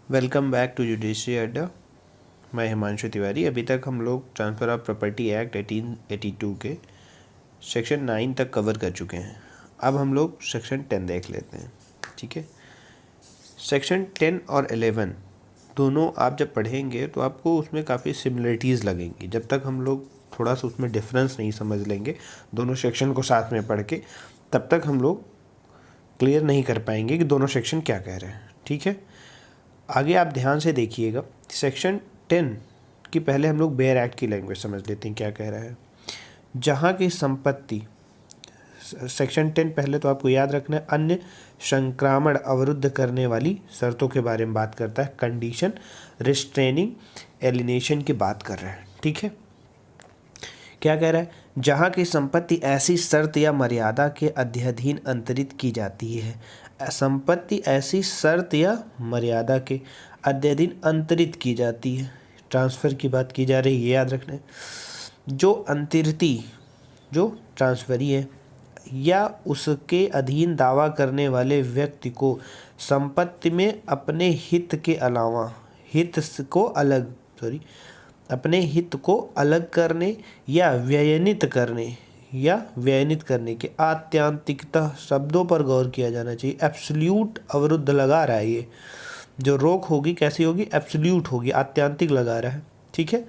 Welcome back to judiciary अड्डा। मैं हिमांशु तिवारी। अभी तक हम लोग ट्रांसफ़र ऑफ प्रॉपर्टी एक्ट 1882 के सेक्शन 9 तक कवर कर चुके हैं। अब हम लोग सेक्शन 10 देख लेते हैं। ठीक है, सेक्शन 10 और 11 दोनों आप जब पढ़ेंगे तो आपको उसमें काफ़ी सिमिलरिटीज़ लगेंगी। जब तक हम लोग थोड़ा सा उसमें डिफरेंस नहीं समझ लेंगे दोनों सेक्शन को साथ में पढ़ के, तब तक हम लोग क्लियर नहीं कर पाएंगे कि दोनों सेक्शन क्या कह रहे हैं। ठीक है, आगे आप ध्यान से देखिएगा। सेक्शन 10 की पहले हम लोग बेयर एक्ट की लैंग्वेज समझ लेते हैं क्या कह रहा है। जहाँ की संपत्ति, सेक्शन 10 पहले तो आपको याद रखना है, अन्य संक्रामण अवरुद्ध करने वाली शर्तों के बारे में बात करता है। कंडीशन रिस्ट्रेनिंग एलिनेशन की बात कर रहा है। ठीक है, क्या कह रहा है, जहाँ की संपत्ति ऐसी शर्त या मर्यादा के अध्ययन अंतरित की जाती है। संपत्ति ऐसी शर्त या मर्यादा के अध्ययन अंतरित की जाती है, ट्रांसफ़र की बात की जा रही है, याद रखना है। जो अंतरिती, जो ट्रांसफरी है या उसके अधीन दावा करने वाले व्यक्ति को संपत्ति में अपने हित के अलावा अपने हित को अलग करने या व्ययनित करने के आत्यांतिकता शब्दों पर गौर किया जाना चाहिए। एब्सोल्यूट अवरुद्ध लगा रहा है, ये जो रोक होगी कैसी होगी, एब्सोल्यूट होगी, आत्यांतिक लगा रहा है। ठीक है,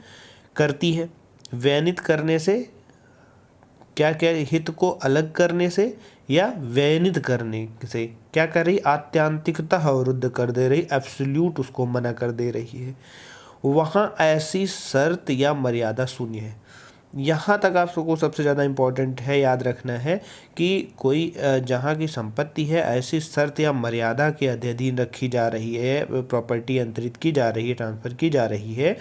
करती है व्ययनित करने से, क्या क्या, हित को अलग करने से या व्ययनित करने से क्या कर रही, आत्यांतिकता अवरुद्ध कर दे रही, एब्सोल्यूट उसको मना कर दे रही है। वहाँ ऐसी शर्त या मर्यादा शून्य है। यहाँ तक आप सबको सबसे ज़्यादा इम्पोर्टेंट है याद रखना है कि कोई जहाँ की संपत्ति है ऐसी शर्त या मर्यादा के अधीन रखी जा रही है, प्रॉपर्टी अंतरित की जा रही है, ट्रांसफ़र की जा रही है,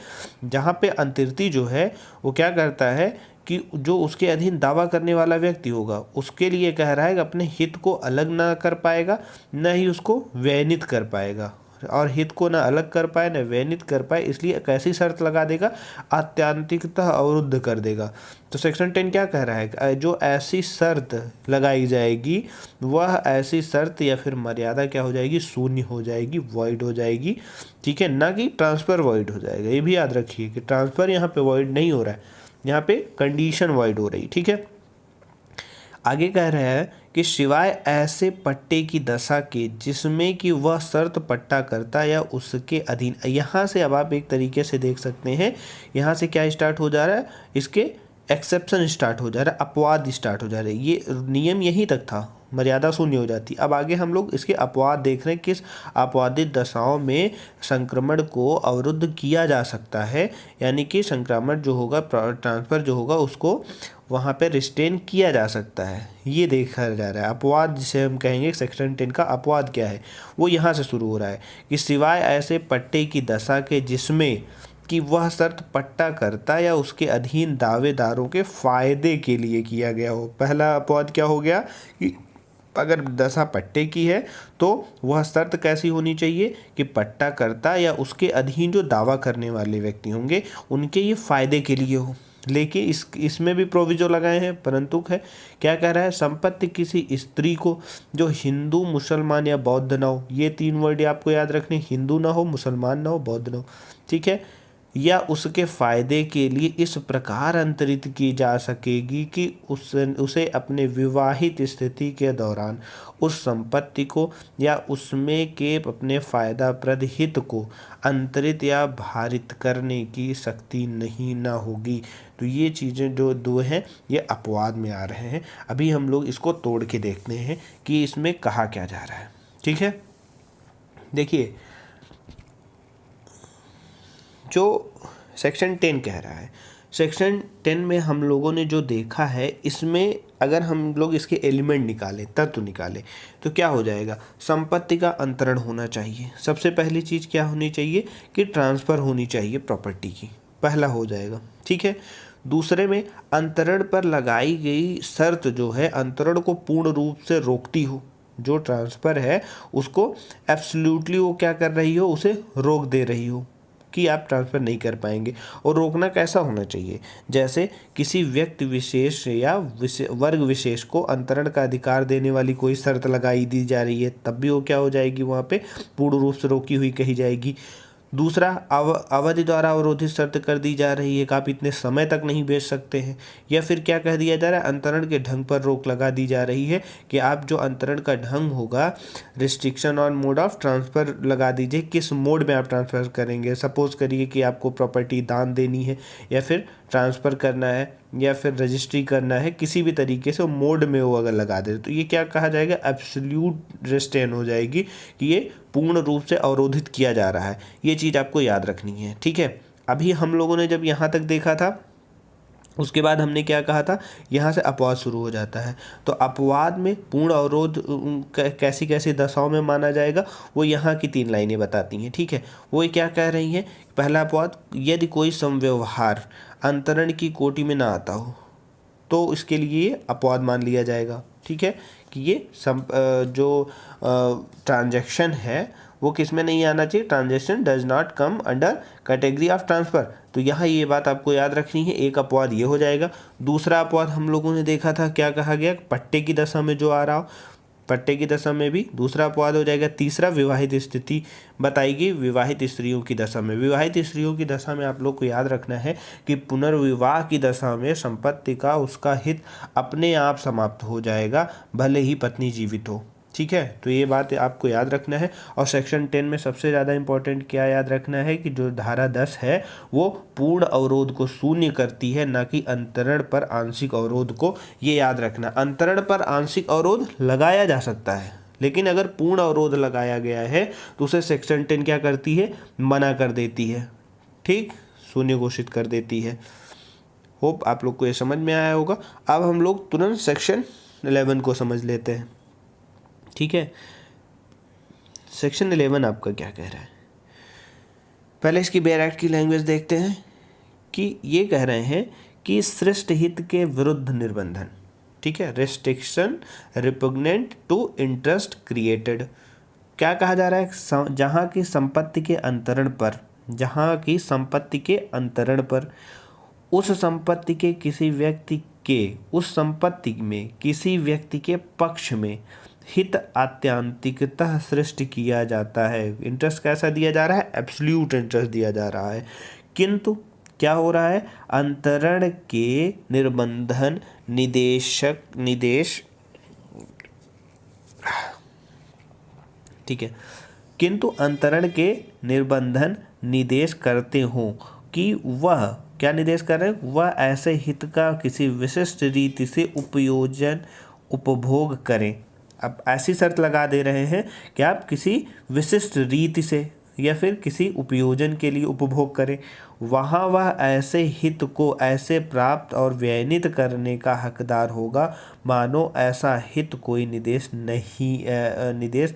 जहाँ पे अंतरिती जो है वो क्या करता है कि जो उसके अधीन दावा करने वाला व्यक्ति होगा उसके लिए कह रहा है कि अपने हित को अलग ना कर पाएगा, न ही उसको व्ययनित कर पाएगा, और हित को ना अलग कर पाए न व्ययनित कर पाए, इसलिए कैसी शर्त लगा देगा, आत्यांतिकता अवरुद्ध कर देगा। तो सेक्शन 10 क्या कह रहा है, जो ऐसी शर्त लगाई जाएगी वह ऐसी शर्त या फिर मर्यादा क्या हो जाएगी, शून्य हो जाएगी, वॉइड हो जाएगी। ठीक है, ना कि ट्रांसफ़र वॉइड हो जाएगा। ये भी याद रखिए कि ट्रांसफ़र यहाँ पे वॉइड नहीं हो रहा है, यहाँ पे कंडीशन वॉइड हो रही। ठीक है, आगे कह रहा है कि सिवाय ऐसे पट्टे की दशा के जिसमें कि वह शर्त पट्टा करता या उसके अधीन। यहाँ से अब आप एक तरीके से देख सकते हैं, यहाँ से क्या स्टार्ट हो जा रहा है, इसके एक्सेप्शन स्टार्ट हो जा रहा है, अपवाद स्टार्ट हो जा रहे हैं। ये नियम यहीं तक था, मर्यादा शून्य हो जाती। अब आगे हम लोग इसके अपवाद देख रहे हैं, किस अपवादित दशाओं में संक्रमण को अवरुद्ध किया जा सकता है, यानी कि संक्रमण जो होगा, ट्रांसफ़र जो होगा, उसको वहाँ पे रिस्ट्रेन किया जा सकता है। ये देखा जा रहा है अपवाद, जिसे हम कहेंगे सेक्शन 10 का अपवाद क्या है, वो यहाँ से शुरू हो रहा है कि सिवाय ऐसे पट्टे की दशा के जिसमें कि वह शर्त पट्टा करता या उसके अधीन दावेदारों के फायदे के लिए किया गया हो। पहला अपवाद क्या हो गया कि अगर दशा पट्टे की है तो वह शर्त कैसी होनी चाहिए कि पट्टा करता या उसके अधीन जो दावा करने वाले व्यक्ति होंगे उनके ये फायदे के लिए हो। लेकिन इसमें भी प्रोविजो लगाए हैं, परंतु है क्या कह रहा है, संपत्ति किसी स्त्री को जो हिंदू, मुसलमान या बौद्ध ना हो, ये तीन वर्ड आपको याद रखने, हिंदू ना हो, मुसलमान ना हो, बौद्ध ना हो, ठीक है, या उसके फायदे के लिए इस प्रकार अंतरित की जा सकेगी कि उसे अपने विवाहित स्थिति के दौरान उस संपत्ति को या उसमें के अपने फायदाप्रद हित को अंतरित या भारित करने की शक्ति नहीं ना होगी। तो ये चीज़ें जो दो हैं ये अपवाद में आ रहे हैं। अभी हम लोग इसको तोड़ के देखते हैं कि इसमें कहा क्या जा रहा है। ठीक है, देखिए जो सेक्शन 10 कह रहा है, सेक्शन 10 में हम लोगों ने जो देखा है, इसमें अगर हम लोग इसके एलिमेंट निकालें, तत्व निकालें, तो क्या हो जाएगा, संपत्ति का अंतरण होना चाहिए। सबसे पहली चीज़ क्या होनी चाहिए कि ट्रांसफ़र होनी चाहिए प्रॉपर्टी की, पहला हो जाएगा। ठीक है, दूसरे में अंतरण पर लगाई गई शर्त जो है अंतरण को पूर्ण रूप से रोकती हो, जो ट्रांसफ़र है उसको एब्सोल्युटली वो क्या कर रही हो, उसे रोक दे रही हो। कि आप ट्रांसफ़र नहीं कर पाएंगे। और रोकना कैसा होना चाहिए, जैसे किसी व्यक्ति विशेष या वर्ग विशेष को अंतरण का अधिकार देने वाली कोई शर्त लगाई दी जा रही है, तब भी वो क्या हो जाएगी, वहाँ पे पूर्ण रूप से रोकी हुई कही जाएगी। दूसरा, अवधि द्वारा अवरोधित शर्त कर दी जा रही है कि आप इतने समय तक नहीं बेच सकते हैं। या फिर क्या कह दिया जा रहा है, अंतरण के ढंग पर रोक लगा दी जा रही है कि आप जो अंतरण का ढंग होगा, restriction on mode of transfer लगा दीजिए, किस मोड में आप ट्रांसफ़र करेंगे। सपोज़ करिए कि आपको प्रॉपर्टी दान देनी है या फिर ट्रांसफ़र करना है या फिर रजिस्ट्री करना है, किसी भी तरीके से मोड में वो अगर लगा दे तो ये क्या कहा जाएगा, एब्सोल्यूट रिस्ट्रेन हो जाएगी कि ये पूर्ण रूप से अवरोधित किया जा रहा है। ये चीज़ आपको याद रखनी है, ठीक है। अभी हम लोगों ने जब यहाँ तक देखा था, उसके बाद हमने क्या कहा था, यहाँ से अपवाद शुरू हो जाता है। तो अपवाद में पूर्ण अवरोध कैसी कैसी दशाओं में माना जाएगा, वो यहाँ की 3 लाइनें बताती हैं, ठीक है। वो क्या कह रही हैं, पहला अपवाद, यदि कोई संव्यवहार अंतरण की कोटि में ना आता हो तो इसके लिए अपवाद मान लिया जाएगा, ठीक है, कि ये जो ट्रांजैक्शन है वो किस में नहीं आना चाहिए, transaction does not come under category of transfer. तो यहाँ ये बात आपको याद रखनी है, एक अपवाद ये हो जाएगा। दूसरा अपवाद हम लोगों ने देखा था, क्या कहा गया, पट्टे की दशा में जो आ रहा हो, पट्टे की दशा में भी दूसरा अपवाद हो जाएगा। तीसरा, विवाहित स्थिति बताएगी, विवाहित स्त्रियों की दशा में। विवाहित स्त्रियों की दशा में आप लोग को याद रखना है कि पुनर्विवाह की दशा में संपत्ति का उसका हित अपने आप समाप्त हो जाएगा, भले ही पत्नी जीवित हो, ठीक है। तो ये बात आपको याद रखना है। और सेक्शन 10 में सबसे ज़्यादा इंपॉर्टेंट क्या याद रखना है कि जो धारा 10 है वो पूर्ण अवरोध को शून्य करती है, ना कि अंतरण पर आंशिक अवरोध को। ये याद रखना, अंतरण पर आंशिक अवरोध लगाया जा सकता है, लेकिन अगर पूर्ण अवरोध लगाया गया है तो उसे सेक्शन 10 क्या करती है, मना कर देती है, ठीक, शून्य घोषित कर देती है। होप आप लोग को ये समझ में आया होगा। अब हम लोग तुरंत सेक्शन 11 को समझ लेते हैं, ठीक है। सेक्शन 11 आपका क्या कह रहा है, पहले इसकी बेयर एक्ट की लैंग्वेज देखते हैं कि ये कह रहे हैं कि श्रेष्ठ हित के विरुद्ध निर्बंधन, ठीक है, रेस्ट्रिक्शन रिपुग्नेंट टू इंटरेस्ट क्रिएटेड। क्या कहा जा रहा है, जहाँ की संपत्ति के अंतरण पर, जहाँ की संपत्ति के अंतरण पर उस संपत्ति के किसी व्यक्ति के, उस संपत्ति में किसी व्यक्ति के पक्ष में हित आत्यांतिकतः सृष्टि किया जाता है। इंटरेस्ट कैसा दिया जा रहा है, एब्सोल्यूट इंटरेस्ट दिया जा रहा है, किंतु क्या हो रहा है, अंतरण के निर्बंधन निदेश, ठीक है, किंतु अंतरण के निर्बंधन निर्देश करते हों कि वह क्या निर्देश कर रहे हैं, वह ऐसे हित का किसी विशिष्ट रीति से उपभोग करें। अब ऐसी शर्त लगा दे रहे हैं कि आप किसी विशिष्ट रीति से या फिर किसी उपयोजन के लिए उपभोग करें, वहाँ वह ऐसे हित को ऐसे प्राप्त और व्ययनित करने का हकदार होगा मानो ऐसा हित कोई निर्देश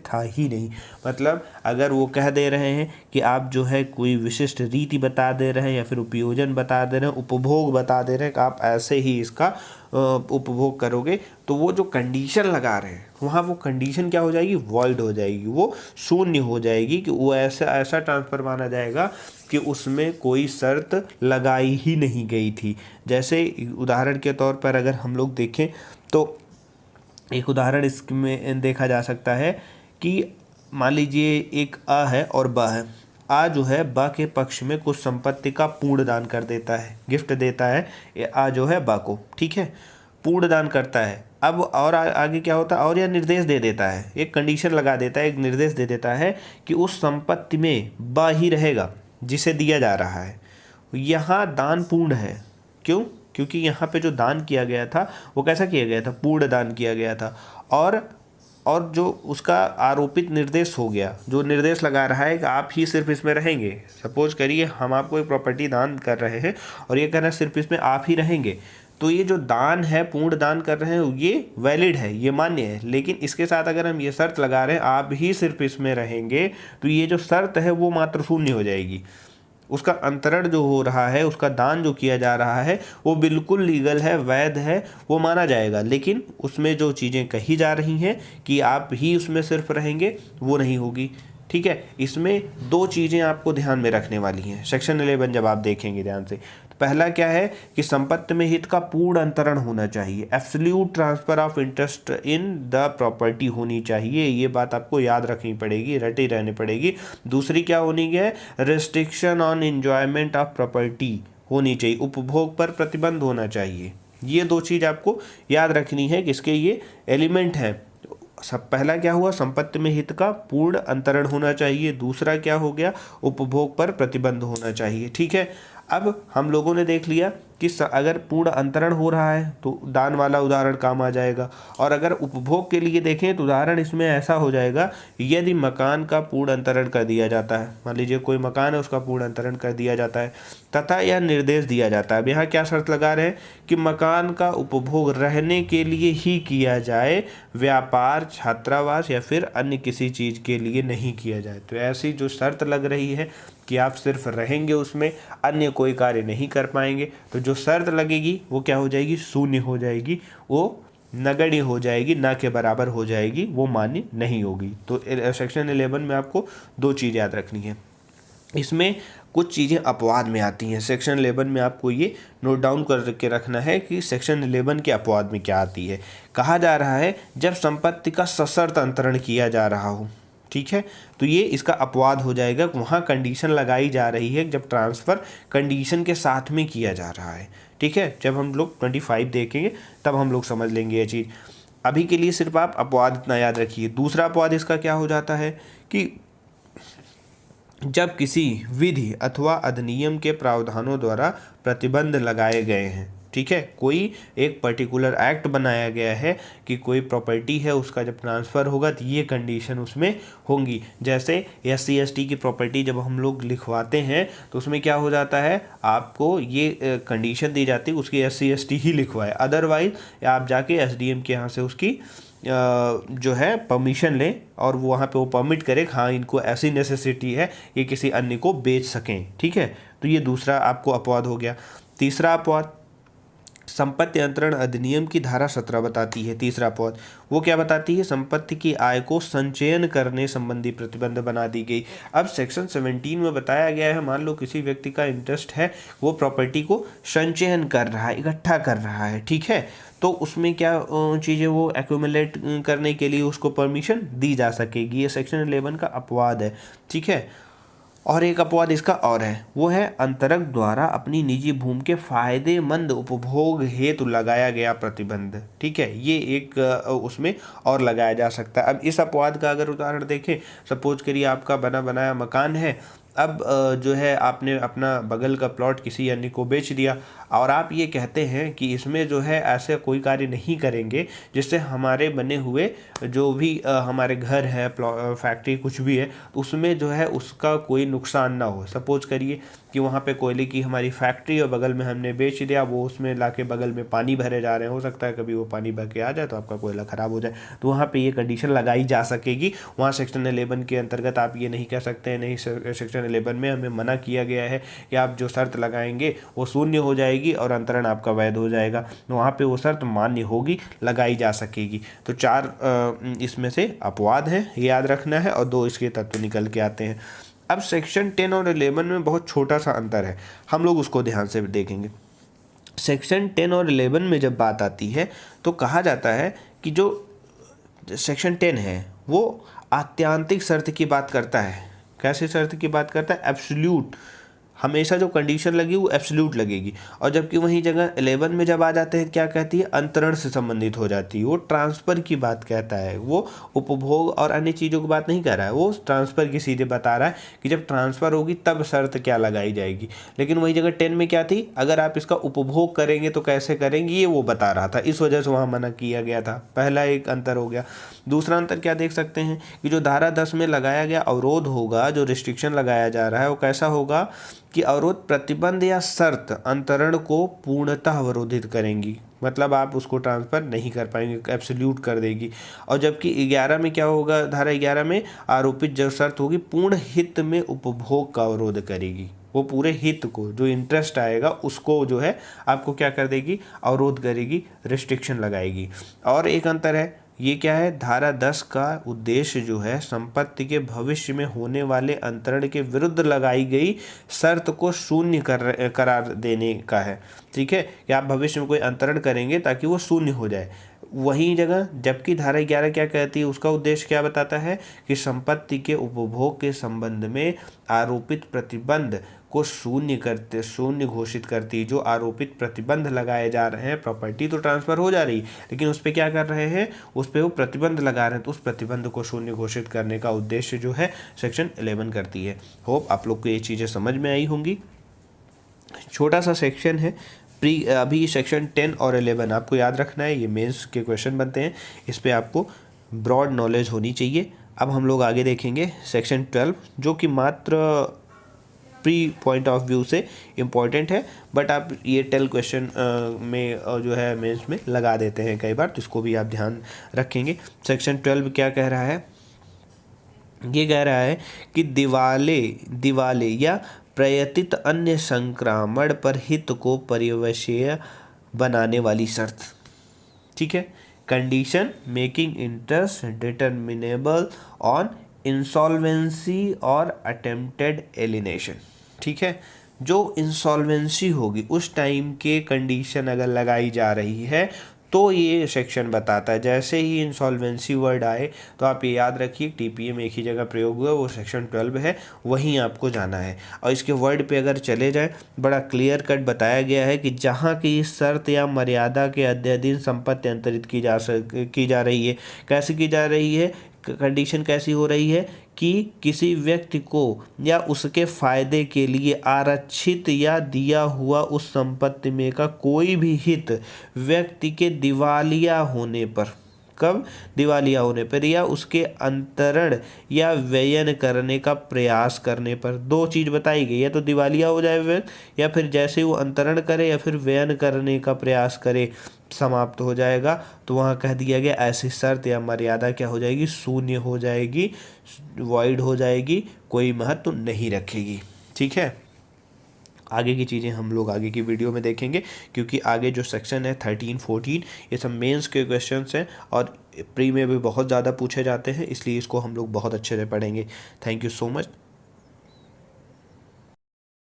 था ही नहीं। मतलब अगर वो कह दे रहे हैं कि आप जो है कोई विशिष्ट रीति बता दे रहे हैं या फिर उपयोजन बता दे रहे हैं, उपभोग बता दे रहे हैं कि आप ऐसे ही इसका उपभोग करोगे, तो वो जो कंडीशन लगा रहे हैं वहाँ वो कंडीशन क्या हो जाएगी, वॉइड हो जाएगी, वो शून्य हो जाएगी, कि वो ऐसा ट्रांसफ़र माना जाएगा कि उसमें कोई शर्त लगाई ही नहीं गई थी। जैसे उदाहरण के तौर पर अगर हम लोग देखें तो एक उदाहरण इसमें देखा जा सकता है कि मान लीजिए एक अ है और ब है। आ जो है बा के पक्ष में कुछ संपत्ति का पूर्ण दान कर देता है, गिफ्ट देता है आ जो है बा को, ठीक है, पूर्ण दान करता है। अब और आगे क्या होता है, और यह निर्देश दे देता है, एक कंडीशन लगा देता है, एक निर्देश दे देता है कि उस संपत्ति में बा ही रहेगा जिसे दिया जा रहा है। यहाँ दान पूर्ण है, क्यों, क्योंकि यहाँ पे जो दान किया गया था वो कैसा किया गया था, पूर्ण दान किया गया था। और जो उसका आरोपित निर्देश हो गया, जो निर्देश लगा रहा है कि आप ही सिर्फ इसमें रहेंगे। सपोज करिए हम आपको एक प्रॉपर्टी दान कर रहे हैं और ये कहना सिर्फ इसमें आप ही रहेंगे, तो ये जो दान है, पूर्ण दान कर रहे हैं, ये वैलिड है, ये मान्य है। लेकिन इसके साथ अगर हम ये शर्त लगा रहे हैं आप ही सिर्फ इसमें रहेंगे, तो ये जो शर्त है वो मात्र शून्य हो जाएगी। उसका अंतरण जो हो रहा है, उसका दान जो किया जा रहा है वो बिल्कुल लीगल है, वैध है, वो माना जाएगा। लेकिन उसमें जो चीज़ें कही जा रही हैं कि आप ही उसमें सिर्फ रहेंगे, वो नहीं होगी। ठीक है। इसमें दो चीज़ें आपको ध्यान में रखने वाली हैं सेक्शन 11 जब आप देखेंगे ध्यान से। तो पहला क्या है कि संपत्ति में हित का पूर्ण अंतरण होना चाहिए, absolute transfer of interest in the property होनी चाहिए, ये बात आपको याद रखनी पड़ेगी, रटी रहनी पड़ेगी। दूसरी क्या होनी है, restriction on enjoyment of property होनी चाहिए, उपभोग पर प्रतिबंध होना चाहिए। ये दो चीज़ आपको याद रखनी है कि इसके ये एलिमेंट हैं। सब पहला क्या हुआ, संपत्ति में हित का पूर्ण अंतरण होना चाहिए, दूसरा क्या हो गया, उपभोग पर प्रतिबंध होना चाहिए। ठीक है। अब हम लोगों ने देख लिया कि अगर पूर्ण अंतरण हो रहा है तो दान वाला उदाहरण काम आ जाएगा, और अगर उपभोग के लिए देखें तो उदाहरण इसमें ऐसा हो जाएगा यदि मकान का पूर्ण अंतरण कर दिया जाता है, मान लीजिए कोई मकान है उसका पूर्ण अंतरण कर दिया जाता है तथा यह निर्देश दिया जाता है। अब यहाँ क्या शर्त लगा रहे हैं कि मकान का उपभोग रहने के लिए ही किया जाए, व्यापार, छात्रावास या फिर अन्य किसी चीज़ के लिए नहीं किया जाए। तो ऐसी जो शर्त लग रही है कि आप सिर्फ रहेंगे उसमें, अन्य कोई कार्य नहीं कर पाएंगे, तो जो शर्त लगेगी वो क्या हो जाएगी, शून्य हो जाएगी, वो नगण्य हो जाएगी, ना के बराबर हो जाएगी, वो मान्य नहीं होगी। तो सेक्शन 11 में आपको दो चीज़ याद रखनी है। इसमें कुछ चीज़ें अपवाद में आती हैं, सेक्शन 11 में आपको ये नोट डाउन करके रखना है कि सेक्शन 11 के अपवाद में क्या आती है। कहा जा रहा है जब संपत्ति का सशर्त अंतरण किया जा रहा हो, ठीक है, तो ये इसका अपवाद हो जाएगा। वहाँ कंडीशन लगाई जा रही है जब ट्रांसफ़र कंडीशन के साथ में किया जा रहा है। ठीक है, जब हम लोग 25 देखेंगे तब हम लोग समझ लेंगे ये चीज़। अभी के लिए सिर्फ आप अपवाद इतना याद रखिए। दूसरा अपवाद इसका क्या हो जाता है कि जब किसी विधि अथवा अधिनियम के प्रावधानों द्वारा प्रतिबंध लगाए गए हैं, ठीक है, कोई एक पर्टिकुलर एक्ट बनाया गया है कि कोई प्रॉपर्टी है उसका जब ट्रांसफ़र होगा तो ये कंडीशन उसमें होंगी। जैसे SC/ST की प्रॉपर्टी जब हम लोग लिखवाते हैं तो उसमें क्या हो जाता है, आपको ये कंडीशन दी जाती है उसकी SC/ST ही लिखवाए, अदरवाइज आप जाके SDM के यहाँ से उसकी जो है परमिशन लें और वो वहाँ पे वो परमिट करे, हाँ इनको ऐसी नेसेसिटी है ये किसी अन्य को बेच सकें। ठीक है, तो ये दूसरा आपको अपवाद हो गया। तीसरा अपवाद संपत्ति अंतरण अधिनियम की धारा 17 बताती है। तीसरा अपवाद वो क्या बताती है, संपत्ति की आय को संचयन करने संबंधी प्रतिबंध बना दी गई। अब सेक्शन 17 में बताया गया है, मान लो किसी व्यक्ति का इंटरेस्ट है, वो प्रॉपर्टी को संचयन कर रहा है, इकट्ठा कर रहा है, ठीक है, तो उसमें क्या चीज़ें वो एक्यूमुलेट करने के लिए उसको परमिशन दी जा सकेगी। ये सेक्शन 11 का अपवाद है। ठीक है, और एक अपवाद इसका और है, वो है अंतरंग द्वारा अपनी निजी भूमि के फायदेमंद उपभोग हेतु लगाया गया प्रतिबंध। ठीक है, ये एक उसमें और लगाया जा सकता है। अब इस अपवाद का अगर उदाहरण देखें, सपोज करिए आपका बना बनाया मकान है, अब जो है आपने अपना बगल का प्लॉट किसी अन्य को बेच दिया और आप ये कहते हैं कि इसमें जो है ऐसे कोई कार्य नहीं करेंगे जिससे हमारे बने हुए जो भी हमारे घर है, फैक्ट्री कुछ भी है, उसमें जो है उसका कोई नुकसान ना हो। सपोज करिए कि वहाँ पे कोयले की हमारी फैक्ट्री और बगल में हमने बेच दिया, वो उसमें लाके बगल में पानी भरे जा रहे हैं, हो सकता है कभी वो पानी भर के आ जाए तो आपका कोयला ख़राब हो जाए, तो वहाँ पे ये कंडीशन लगाई जा सकेगी। वहाँ सेक्शन 11 के अंतर्गत आप ये नहीं कह सकते हैं, नहीं सेक्शन 11 में हमें मना किया गया है कि आप जो शर्त लगाएंगे वो शून्य हो जाएगी और अंतरण आपका वैध हो जाएगा, तो वहाँ पे वो शर्त मान्य होगी, लगाई जा सकेगी। तो 4 इसमें से अपवाद हैं, याद रखना है, और 2 इसके तत्व निकल के आते हैं। अब सेक्शन 10 और 11 में बहुत छोटा सा अंतर है, हम लोग उसको ध्यान से देखेंगे। सेक्शन 10 और 11 में जब बात आती है तो कहा जाता है कि जो सेक्शन 10 है वो आत्यांतिक शर्त की बात करता है। कैसे शर्त की बात करता है, एब्सोल्यूट, हमेशा जो कंडीशन लगी वो एब्सोल्यूट लगेगी। और जबकि वहीं जगह 11 में जब आ जाते हैं क्या कहती है, अंतरण से संबंधित हो जाती है, वो ट्रांसफ़र की बात कहता है, वो उपभोग और अन्य चीज़ों की बात नहीं कर रहा है, वो ट्रांसफ़र की सीधे बता रहा है कि जब ट्रांसफ़र होगी तब शर्त क्या लगाई जाएगी। लेकिन वही जगह 10 में क्या थी, अगर आप इसका उपभोग करेंगे तो कैसे करेंगे ये वो बता रहा था, इस वजह से वहाँ मना किया गया था। पहला एक अंतर हो गया। दूसरा अंतर क्या देख सकते हैं कि जो धारा 10 में लगाया गया अवरोध होगा, जो रिस्ट्रिक्शन लगाया जा रहा है वो कैसा होगा कि अवरोध प्रतिबंध या शर्त अंतरण को पूर्णतः अवरोधित करेंगी, मतलब आप उसको ट्रांसफ़र नहीं कर पाएंगे, एब्सोल्यूट कर देगी। और जबकि 11 में क्या होगा, धारा 11 में आरोपित जो शर्त होगी पूर्ण हित में उपभोग का अवरोध करेगी, वो पूरे हित को, जो इंटरेस्ट आएगा उसको जो है आपको क्या कर देगी, अवरोध करेगी, रिस्ट्रिक्शन लगाएगी। और एक अंतर है, ये क्या है, धारा 10 का उद्देश्य जो है संपत्ति के भविष्य में होने वाले अंतरण के विरुद्ध लगाई गई शर्त को शून्य करार देने का है। ठीक है, कि आप भविष्य में कोई अंतरण करेंगे ताकि वो शून्य हो जाए। वही जगह जबकि धारा 11 क्या कहती है, उसका उद्देश्य क्या बताता है कि संपत्ति के उपभोग के संबंध में आरोपित प्रतिबंध को शून्य घोषित करती है। जो आरोपित प्रतिबंध लगाए जा रहे हैं, प्रॉपर्टी तो ट्रांसफर हो जा रही लेकिन उस पर क्या कर रहे हैं, उस पर वो प्रतिबंध लगा रहे हैं, तो उस प्रतिबंध को शून्य घोषित करने का उद्देश्य जो है सेक्शन 11 करती है। होप आप लोग को ये चीज़ें समझ में आई होंगी। छोटा सा सेक्शन है अभी सेक्शन 10 और 11 आपको याद रखना है, ये मेंस के क्वेश्चन बनते हैं, इस पे आपको ब्रॉड नॉलेज होनी चाहिए। अब हम लोग आगे देखेंगे सेक्शन 12, जो कि मात्र प्री पॉइंट ऑफ व्यू से इम्पॉर्टेंट है, बट आप ये 10 क्वेश्चन में जो है मेंस में लगा देते हैं कई बार, तो इसको भी आप ध्यान रखेंगे। सेक्शन 12 क्या कह रहा है, ये कह रहा है कि दिवाले या प्रयतित अन्य संक्रामण पर हित को पर्यवसायी बनाने वाली शर्त। ठीक है, condition making interest determinable on insolvency और अटेम्प्टेड एलिनेशन। ठीक है, जो इंसॉल्वेंसी होगी उस टाइम के कंडीशन अगर लगाई जा रही है तो ये सेक्शन बताता है। जैसे ही इंसॉल्वेंसी वर्ड आए तो आप ये याद रखिए, टीपीए में एक ही जगह प्रयोग हुआ, वो सेक्शन 12 है, वहीं आपको जाना है। और इसके वर्ड पे अगर चले जाए, बड़ा क्लियर कट बताया गया है कि जहाँ की शर्त या मर्यादा के अध्ययन संपत्ति अंतरित की जा रही है। कैसे की जा रही है, कंडीशन कैसी हो रही है कि किसी व्यक्ति को या उसके फायदे के लिए आरक्षित या दिया हुआ उस संपत्ति में का कोई भी हित व्यक्ति के दिवालिया होने पर, कब, दिवालिया होने पर, या उसके अंतरण या व्ययन करने का प्रयास करने पर। दो चीज़ बताई गई, या तो दिवालिया हो जाए व्यक्ति, या फिर जैसे वो अंतरण करे या फिर व्ययन करने का प्रयास करे समाप्त हो जाएगा, तो वहाँ कह दिया गया ऐसी शर्त या मर्यादा क्या हो जाएगी, शून्य हो जाएगी, वॉइड हो जाएगी, कोई महत्व नहीं रखेगी। ठीक है, आगे की चीज़ें हम लोग आगे की वीडियो में देखेंगे, क्योंकि आगे जो सेक्शन है 13, 14 ये सब मेंस के क्वेश्चंस हैं और प्री में भी बहुत ज़्यादा पूछे जाते हैं, इसलिए इसको हम लोग बहुत अच्छे से पढ़ेंगे। Thank you so much.